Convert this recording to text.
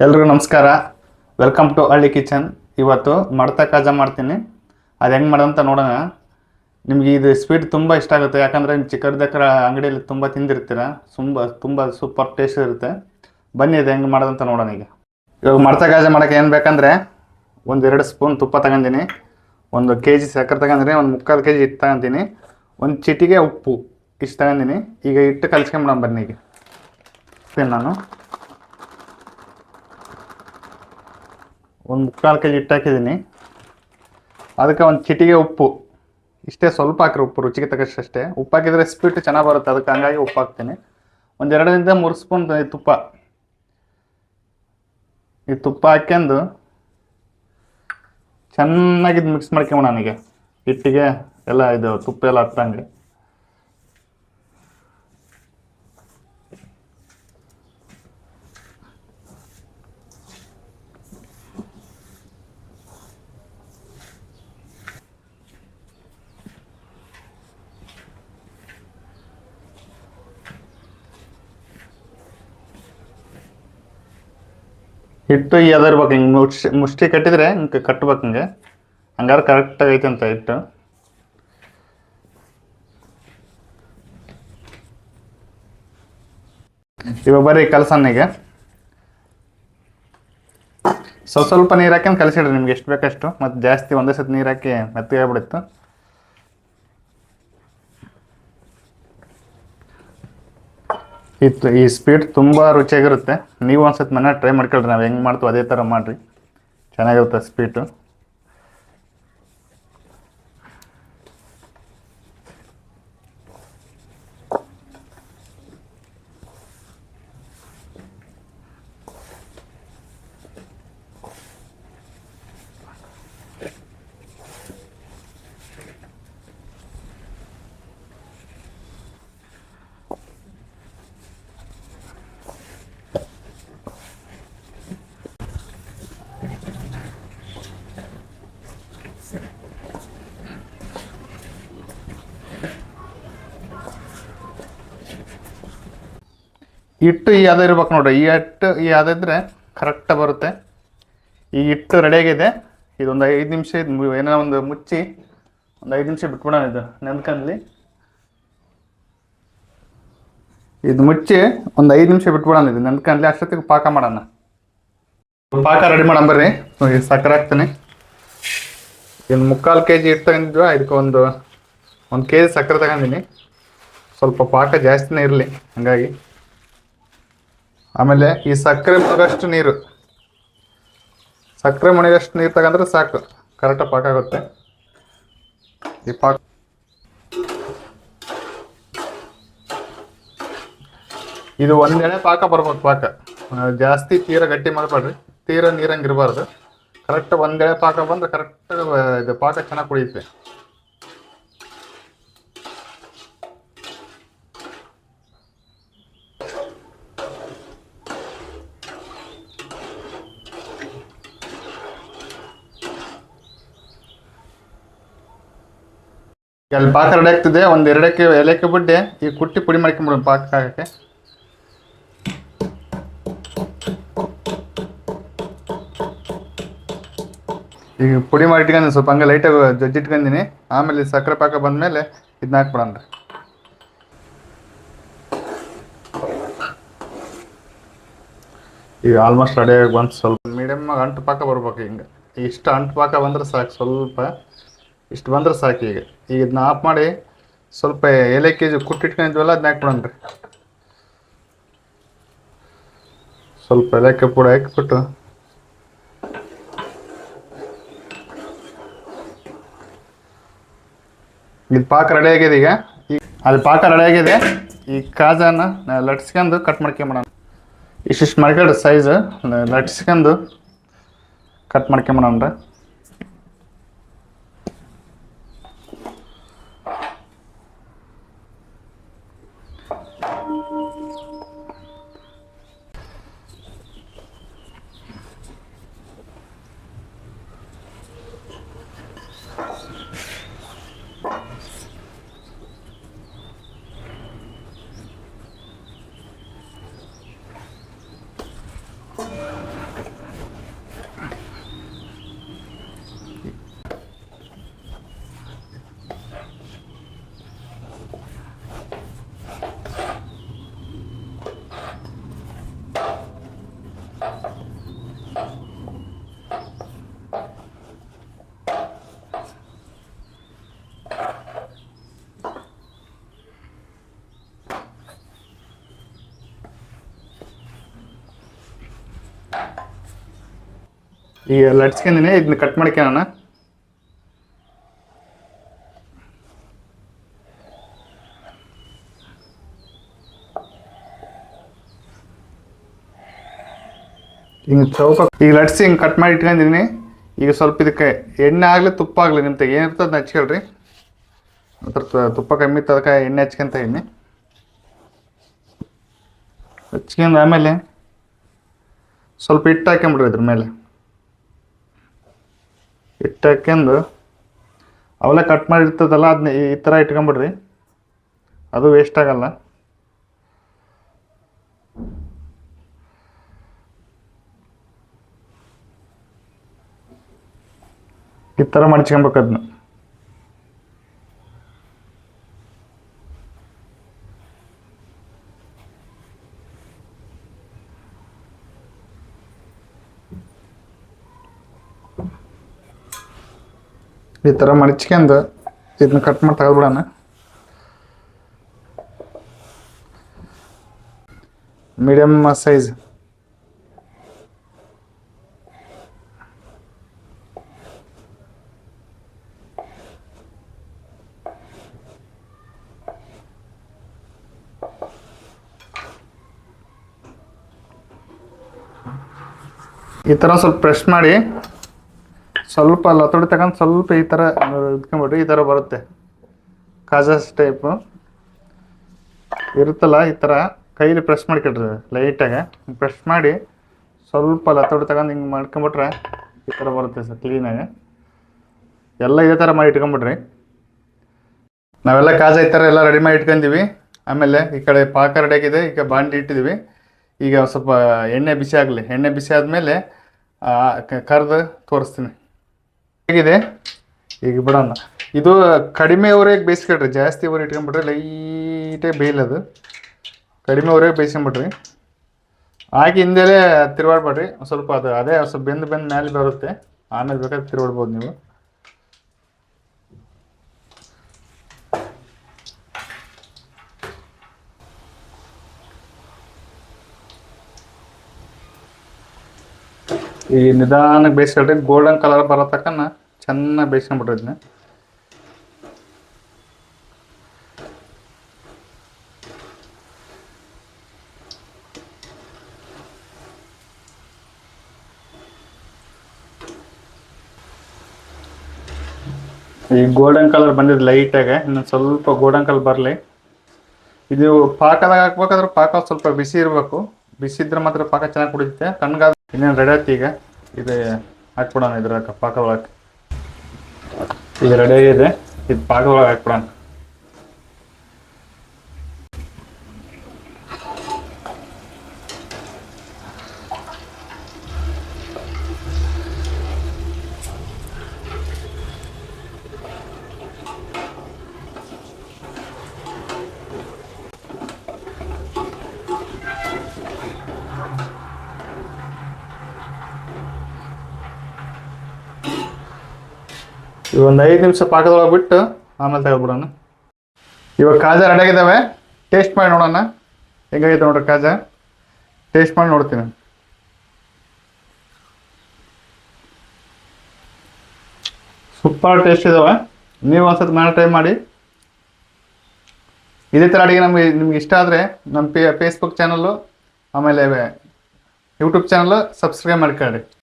ಎಲ್ರಿಗೂ ನಮಸ್ಕಾರ. Welcome to ಹಳ್ಳಿ ಕಿಚನ್. ಇವತ್ತು ಮಡ್ತ ಕಾಜಾ ಮಾಡ್ತೀನಿ. ಅದು ಹೆಂಗೆ ಮಾಡೋದಂತ ನೋಡೋಣ. ನಿಮಗೆ ಇದು ಸ್ವೀಟ್ ತುಂಬ ಇಷ್ಟ ಆಗುತ್ತೆ, ಯಾಕಂದರೆ ಚಿಕ್ಕದಕ್ಕರ ಅಂಗಡಿಯಲ್ಲಿ ತುಂಬ ತಿಂದಿರ್ತೀರ. ತುಂಬ ಸೂಪರ್ ಟೇಸ್ಟ್ ಇರುತ್ತೆ. ಬನ್ನಿ ಇದು ಹೆಂಗೆ ಮಾಡೋದಂತ ನೋಡೋಣ. ಇವಾಗ ಮಡ್ತ ಕಾಜಾ ಮಾಡೋಕ್ಕೆ ಏನು ಬೇಕಂದರೆ, 1-2 ಸ್ಪೂನ್ ತುಪ್ಪ ತಗೊಂತೀನಿ, 1 kg ಸಕ್ಕರೆ ತಗೊಂಡಿನಿ, 1/4 kg ಹಿಟ್ಟು ತಗೊಂತೀನಿ, 1 ಚಿಟಿಕೆ ಉಪ್ಪು ಇಷ್ಟು ತಗೊಂಡಿನಿ. ಈಗ ಹಿಟ್ಟು ಕಲಿಸ್ಕೊಂಬಿಡೋಣ ಬನ್ನಿ. ನಾನು 1/4 kg ಹಿಟ್ಟು ಹಾಕಿದ್ದೀನಿ. ಅದಕ್ಕೆ 1 ಚಿಟಿಕೆ ಉಪ್ಪು, ಇಷ್ಟೇ ಸ್ವಲ್ಪ ಹಾಕ್ರಿ. ಉಪ್ಪು ರುಚಿಗೆ ತಕ್ಕಷ್ಟೇ. ಉಪ್ಪು ಹಾಕಿದರೆ ಸ್ವೀಟ್ ಚೆನ್ನಾಗಿ ಬರುತ್ತೆ, ಅದಕ್ಕೆ ಹಂಗಾಗಿ ಉಪ್ಪು ಹಾಕ್ತೀನಿ. 2-3 ಸ್ಪೂನ್ ತುಪ್ಪ. ಈ ತುಪ್ಪ ಹಾಕ್ಯಂಡು ಚೆನ್ನಾಗಿ ಮಿಕ್ಸ್ ಮಾಡ್ಕೊಂಬೋಣ. ನನಗೆ ಹಿಟ್ಟಿಗೆ ಎಲ್ಲ ಇದು ತುಪ್ಪ ಎಲ್ಲ ಹತ್ತಂಗೆ. ಹಿಟ್ಟು ಇರ್ಬೇಕು, ಹಿಂಗೆ ಮುಷ್ಟಿ ಕಟ್ಟಿದ್ರೆ ಹಿಂಗೆ ಕಟ್ಬೇಕು. ಹಿಂಗೆ ಹಂಗಾದ್ರೆ ಕರೆಕ್ಟಾಗಿ ಐತೆ ಅಂತ ಹಿಟ್ಟು. ಇವಾಗ ಬರ್ರಿ ಕಲಸನ್ನಿಗೆ ಸ್ವಲ್ಪ ನೀರು ಹಾಕ್ಯಂಡು ಕಲಸಿಡ್ರಿ, ನಿಮ್ಗೆ ಎಷ್ಟು ಬೇಕಷ್ಟು. ಮತ್ತು ಜಾಸ್ತಿ ಒಂದೇ ಸತಿ ನೀರು ಹಾಕಿ ಮೆತ್ತಗೆ ಆಗ್ಬಿಡುತ್ತೆ. ಈ ಸ್ವೀಟ್ ತುಂಬ ರುಚಿಯಾಗಿರುತ್ತೆ. ನೀವು ಒಂದ್ಸತಿ ಮನೆ ಟ್ರೈ ಮಾಡ್ಕೊಳ್ರಿ. ನಾವು ಹೆಂಗೆ ಮಾಡ್ತೀವಿ ಅದೇ ಥರ ಮಾಡಿರಿ, ಚೆನ್ನಾಗಿರುತ್ತೆ ಸ್ವೀಟು. ಹಿಟ್ಟು ಯಾವ್ದು ಇರ್ಬೇಕು ನೋಡ್ರಿ. ಈ ಹಿಟ್ಟು ಯಾವ್ದಿದ್ರೆ ಕರೆಕ್ಟಾಗಿ ಬರುತ್ತೆ. ಈ ಹಿಟ್ಟು ರೆಡಿಯಾಗಿದೆ. ಇದೊಂದು 5 ನಿಮಿಷ ಏನೋ ಒಂದು ಮುಚ್ಚಿ ಒಂದು 5 ನಿಮಿಷ ಬಿಟ್ಬಿಡೋಣ. ಇದು ನೆನ್ಕಂಡ್ಲಿ ಇದು ಮುಚ್ಚಿ ಒಂದು 5 ನಿಮಿಷ ಬಿಟ್ಬಿಡೋಣ. ಇದು ನೆನ್ಕಂಡ್ಲಿ ಅಷ್ಟೊತ್ತಿಗೆ ಪಾಕ ಮಾಡೋಣ. ಪಾಕ ರೆಡಿ ಮಾಡೋಣ ಬರ್ರಿ. ಸಕ್ಕರೆ ಹಾಕ್ತೀನಿ. ಇನ್ನು 3/4 kg ಹಿಟ್ಟು ತಗೊಂಡಿದ್ವಿ, ಇದಕ್ಕೆ ಒಂದು kg ಸಕ್ಕರೆ ತಗೊಂಡಿನಿ. ಸ್ವಲ್ಪ ಪಾಕ ಜಾಸ್ತಿನೇ ಇರಲಿ ಹಂಗಾಗಿ. ಆಮೇಲೆ ಈ ಸಕ್ಕರೆ ಮುಳುಗಷ್ಟು ನೀರು ತಗೊಂಡ್ರೆ ಸಾಕು, ಕರೆಕ್ಟಾಗಿ ಪಾಕ ಆಗುತ್ತೆ. ಈ ಪಾಕ ಇದು ಒಂದೆಳೆ ಪಾಕ ಬರ್ಬೇಕು. ಪಾಕ ಜಾಸ್ತಿ ತೀರ ಗಟ್ಟಿ ಮಾಡಬೇಡ್ರಿ, ತೀರ ನೀರಂಗಿರಬಾರ್ದು. ಕರೆಕ್ಟ್ ಒಂದೆಳೆ ಪಾಕ ಬಂದ್ರೆ ಕರೆಕ್ಟಾಗಿ ಇದು ಪಾಕ ಚೆನ್ನಾಗಿ ಕುಡಿಯುತ್ತೆ. ಅಲ್ಲಿ ಪಾಕ ರೆಡಿ ಆಗ್ತಿದೆ. 1-2 ಏಲಕ್ಕಿ ಬುಡ್ಡೆ ಈ ಕುಟ್ಟಿ ಪುಡಿ ಮಾಡ್ಕೊಂಬಿಡೋಣ ಪಾಕ ಹಾಕಕ್ಕೆ. ಈಗ ಪುಡಿ ಮಾಡಿ ಇಟ್ಕೊಂಡು ಸ್ವಲ್ಪ ಹಂಗೆ ಲೈಟಾಗಿ ಜಜ್ಜಿಟ್ಕೊಂಡಿನಿ. ಆಮೇಲೆ ಸಕ್ಕರೆ ಪಾಕ ಬಂದಮೇಲೆ ಇದನ್ನ ಹಾಕ್ಬಿಡೋಣ. ಈಗ ಆಲ್ಮೋಸ್ಟ್ ರೆಡಿಯಾಗಿ ಬಂತು. ಸ್ವಲ್ಪ ಮೀಡಿಯಮ್ಮಾಗಿ ಅಂಟು ಪಾಕ ಬರ್ಬೇಕು. ಹಿಂಗೆ ಇಷ್ಟು ಅಂಟು ಪಾಕ ಬಂದ್ರೆ ಸಾಕು, ಸ್ವಲ್ಪ ಇಷ್ಟು ಬಂದ್ರೆ ಸಾಕು. ಈಗ ಇದನ್ನ ಆಫ್ ಮಾಡಿ ಸ್ವಲ್ಪ ಏಲಕ್ಕಿ ಕುಟ್ಟಿಟ್ಕೊಂಡಿದ್ವಲ್ಲ ಅದನ್ನ ಹಾಕ್ಬಿಡೋಣ್ರಿ. ಸ್ವಲ್ಪ ಏಲಕ್ಕಿ ಪುಡಿ ಹಾಕಿಬಿಟ್ಟು ಇದು ಪಾಕ ರೆಡಿ ಆಗಿದೆ. ಈಗ ಅಲ್ಲಿ ಪಾಕ ರೆಡಿ ಆಗಿದೆ. ಈ ಕಾಜಾನ ಲಟ್ಸ್ಕೊಂಡು ಕಟ್ ಮಾಡ್ಕೊಂಬಿಡೋಣ. ಇಷ್ಟಿಷ್ಟು ಮಾಡ್ಕೊಳ್ರಿ, ಸೈಜ್ ಲಟ್ಸ್ಕೊಂಡು ಕಟ್ ಮಾಡ್ಕೊಂಬಿಡೋಣ್ರಿ. ಈಗ ಲಟ್ಸ್ಕೊಂಡಿನಿ, ಇದನ್ನ ಕಟ್ ಮಾಡ್ಕೊಳ್ಳೋಣ. ಹಿಂಗೆ ಚೌಕ ಈಗ ಲಟ್ಸಿ ಹಿಂಗೆ ಕಟ್ ಮಾಡಿ ಇಟ್ಕೊಂಡಿದ್ದೀನಿ. ಈಗ ಸ್ವಲ್ಪ ಇದಕ್ಕೆ ಎಣ್ಣೆ ಆಗಲಿ ತುಪ್ಪ ಆಗಲಿ ನಿಮ್ಗೆ ಏನಿರ್ತದೆ ಅದನ್ನ ಹಚ್ಕೊಳ್ರಿ. ಒಂಥರ ತುಪ್ಪ ಕಮ್ಮಿ ಇತ್ತು, ಅದಕ್ಕೆ ಎಣ್ಣೆ ಹಚ್ಕೊಂತ ಇದ್ದೀನಿ. ಹಚ್ಕೊಂಡು ಆಮೇಲೆ ಸ್ವಲ್ಪ ಹಿಟ್ಟು ಹಾಕ್ಕೊಂಬಿಡ್ರಿ ಇದ್ರ ಮೇಲೆ. ಹಿಟ್ಟು ಹಾಕ್ಯಂಡು ಅವೆಲ್ಲ ಕಟ್ ಮಾಡಿ ಇರ್ತದಲ್ಲ ಅದನ್ನ ಈ ಥರ ಇಟ್ಕೊಂಬಿಡ್ರಿ, ಅದು ವೇಸ್ಟ್ ಆಗಲ್ಲ. ಈ ಥರ ಮಡ್ಚ್ಕೊಬೇಕು ಅದನ್ನ. ಈ ಥರ ಮಡ್ಚ್ಕೊಂಡು ಇದನ್ನ ಕಟ್ ಮಾಡಿ ತೆಗೆದ್ಬಿಡೋಣ. Medium size. ಈ ಥರ ಸ್ವಲ್ಪ ಪ್ರೆಸ್ ಮಾಡಿ ಸ್ವಲ್ಪ ಲತೋಡಿ ತಗೊಂಡು ಸ್ವಲ್ಪ ಈ ಥರ ಇದ್ಕೊಂಬಿಡ್ರಿ. ಈ ಥರ ಬರುತ್ತೆ, ಕಾಜಾಸ್ ಟೈಪು ಇರುತ್ತಲ್ಲ. ಈ ಥರ ಕೈಲಿ ಪ್ರೆಸ್ ಮಾಡ್ಕೊಳ್ರಿ ಲೈಟಾಗಿ. ಪ್ರೆಸ್ ಮಾಡಿ ಸ್ವಲ್ಪ ಲತೋಡಿ ತಗೊಂಡು ಹಿಂಗೆ ಮಾಡ್ಕೊಂಬಿಟ್ರೆ ಈ ಥರ ಬರುತ್ತೆ ಸರ್ ಕ್ಲೀನಾಗಿ. ಎಲ್ಲ ಇದೇ ಥರ ಮಾಡಿ ಇಟ್ಕೊಂಬಿಡ್ರಿ. ನಾವೆಲ್ಲ ಕಾಜಾ ಈ ಥರ ಎಲ್ಲ ರೆಡಿ ಮಾಡಿ ಇಟ್ಕೊಂತೀವಿ. ಆಮೇಲೆ ಈ ಕಡೆ ಪಾಕ ರೆಡಿ ಆಗಿದೆ. ಈಗ ಬಾಂಡಿ ಇಟ್ಟಿದ್ದೀವಿ. ಈಗ ಸ್ವಲ್ಪ ಎಣ್ಣೆ ಬಿಸಿ ಆಗಲಿ. ಎಣ್ಣೆ ಬಿಸಿ ಆದಮೇಲೆ ಕರೆದು ತೋರಿಸ್ತೀನಿ ಹೇಗಿದೆ. ಈಗ ಬಿಡೋಣ. ಇದು ಕಡಿಮೆ ಉರಿಯಾಗಿ ಬೇಯಿಸ್ಕೊಳ್ರಿ, ಜಾಸ್ತಿ ಉರಿ ಇಟ್ಕೊಂಡ್ಬಿಟ್ರೆ ಲೈಟಾಗಿ ಬೇಯಲದು. ಕಡಿಮೆ ಉರಿಯಾಗಿ ಬೇಯಿಸ್ಕೊಂಬಿಡ್ರಿ. ಹಾಕಿ ಹಿಂದೆಲೇ ತಿರುವಾಡ್ಬೇಡ್ರಿ. ಸ್ವಲ್ಪ ಅದು ಅದೇ ಸ್ವಲ್ಪ ಬೆಂದು ಮೇಲೆ ಬರುತ್ತೆ, ಆಮೇಲೆ ಬೇಕಾದ್ರೆ ತಿರುವಾಡ್ಬೋದು ನೀವು. ಈ ನಿಧಾನಕ್ಕೆ ಬೇಯಿಸ್ಕೊಳ್ರಿ. ಗೋಲ್ಡನ್ ಕಲರ್ ಬರೋ ತಕ್ಕನ ಚೆನ್ನಾಗಿ ಬೇಯಿಸ್ಕೊಂಡ್ಬಿಟ್ರಿ ಇದನ್ನ. ಈ ಗೋಲ್ಡನ್ ಕಲರ್ ಬಂದಿದ್ದು ಲೈಟಾಗೆ, ಇನ್ನೊಂದು ಸ್ವಲ್ಪ ಗೋಲ್ಡನ್ ಕಲರ್ ಬರಲಿ. ಇದು ಪಾಕದಾಗ ಹಾಕ್ಬೇಕಾದ್ರೆ ಪಾಕ ಸ್ವಲ್ಪ ಬಿಸಿ ಇರಬೇಕು. ಬಿಸಿ ಇದ್ರೆ ಮಾತ್ರ ಪಾಕ ಚೆನ್ನಾಗಿ ಕುಡಿಯುತ್ತೆ. ತಣ್ಣಗಾದ ಇನ್ನೇನು ರೆಡಿ ಆಯ್ತು. ಈಗ ಇದು ಹಾಕ್ಬಿಡೋಣ ಇದ್ರಾಗ ಪಾಕದೊಳಗೆ. ಈಗ ರೆಡಿ ಆಗಿದೆ, ಇದು ಪಾಕದೊಳಗೆ ಹಾಕ್ಬಿಡೋಣ. ಇವಾಗ ಒಂದು 5 ನಿಮಿಷ ಪಾಕದೊಳಗೆ ಬಿಟ್ಟು ಆಮೇಲೆ ತೆಗೆದ್ಬಿಡೋಣ. ಇವಾಗ ಕಾಜಾ ರೆಡಿ ಆಗಿದ್ದಾವೆ. ಟೇಸ್ಟ್ ಮಾಡಿ ನೋಡೋಣ ಹೆಂಗಾಗೈತೆ ನೋಡ್ರಿ ಕಾಜಾ. ಟೇಸ್ಟ್ ಮಾಡಿ ನೋಡ್ತೀನಿ. ಸೂಪರ್ ಟೇಸ್ಟ್ ಇದಾವೆ. ನೀವು ಒಂದ್ಸತಿ ಮನೆ ಟ್ರೈ ಮಾಡಿ. ಇದೇ ಥರ ಅಡುಗೆ ನಿಮ್ಗೆ ಇಷ್ಟ ಆದರೆ ನಮ್ಮ ಫೇಸ್ಬುಕ್ ಚಾನಲ್ಲು ಆಮೇಲೆ ಯೂಟ್ಯೂಬ್ ಚಾನಲ್ಲು ಸಬ್ಸ್ಕ್ರೈಬ್ ಮಾಡ್ಕೊಳ್ಳಿ.